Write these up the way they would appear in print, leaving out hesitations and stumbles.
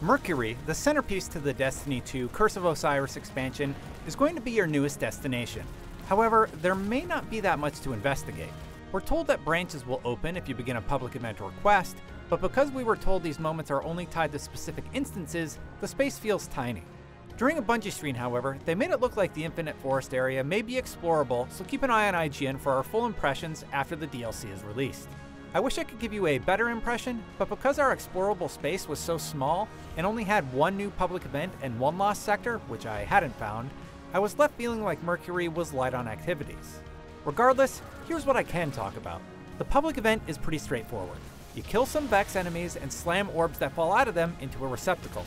Mercury, the centerpiece to the Destiny 2 Curse of Osiris expansion, is going to be your newest destination. However, there may not be that much to investigate. We're told that branches will open if you begin a public event or quest, but because we were told these moments are only tied to specific instances, the space feels tiny. During a Bungie screen, however, they made it look like the Infinite Forest area may be explorable, so keep an eye on IGN for our full impressions after the DLC is released. I wish I could give you a better impression, but because our explorable space was so small and only had one new public event and one lost sector, which I hadn't found, I was left feeling like Mercury was light on activities. Regardless, here's what I can talk about. The public event is pretty straightforward. You kill some Vex enemies and slam orbs that fall out of them into a receptacle.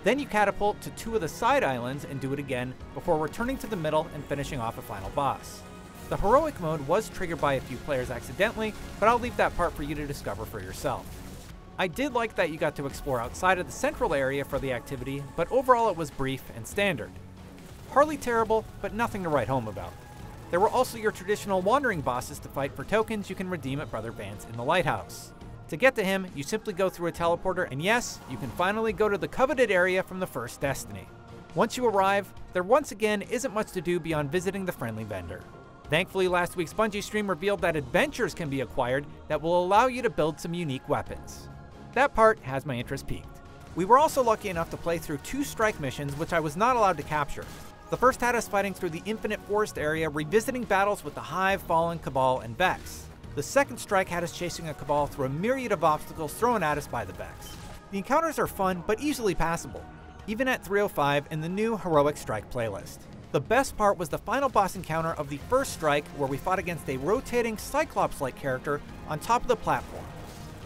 Then you catapult to two of the side islands and do it again before returning to the middle and finishing off a final boss. The heroic mode was triggered by a few players accidentally, but I'll leave that part for you to discover for yourself. I did like that you got to explore outside of the central area for the activity, but overall it was brief and standard. Hardly terrible, but nothing to write home about. There were also your traditional wandering bosses to fight for tokens you can redeem at Brother Vance in the lighthouse. To get to him, you simply go through a teleporter, and yes, you can finally go to the coveted area from the first Destiny. Once you arrive, there once again isn't much to do beyond visiting the friendly vendor. Thankfully, last week's Bungie stream revealed that adventures can be acquired that will allow you to build some unique weapons. That part has my interest piqued. We were also lucky enough to play through 2 strike missions which I was not allowed to capture. The first had us fighting through the Infinite Forest area, revisiting battles with the Hive, Fallen, Cabal, and Vex. The second strike had us chasing a Cabal through a myriad of obstacles thrown at us by the Vex. The encounters are fun, but easily passable, even at 305 in the new Heroic Strike playlist. The best part was the final boss encounter of the first strike, where we fought against a rotating Cyclops-like character on top of the platform.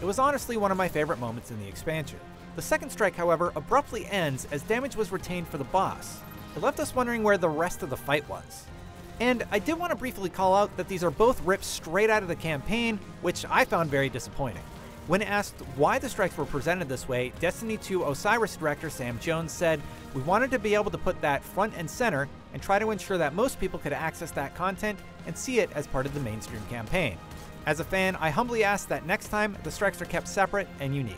It was honestly one of my favorite moments in the expansion. The second strike, however, abruptly ends as damage was retained for the boss. It left us wondering where the rest of the fight was. And I did want to briefly call out that these are both ripped straight out of the campaign, which I found very disappointing. When asked why the strikes were presented this way, Destiny 2 Osiris director Sam Jones said, "We wanted to be able to put that front and center and try to ensure that most people could access that content and see it as part of the mainstream campaign. As a fan, I humbly ask that next time the strikes are kept separate and unique."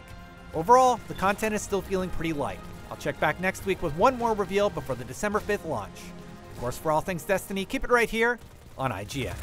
Overall, the content is still feeling pretty light. I'll check back next week with one more reveal before the December 5th launch. Of course, for all things Destiny, keep it right here on IGN.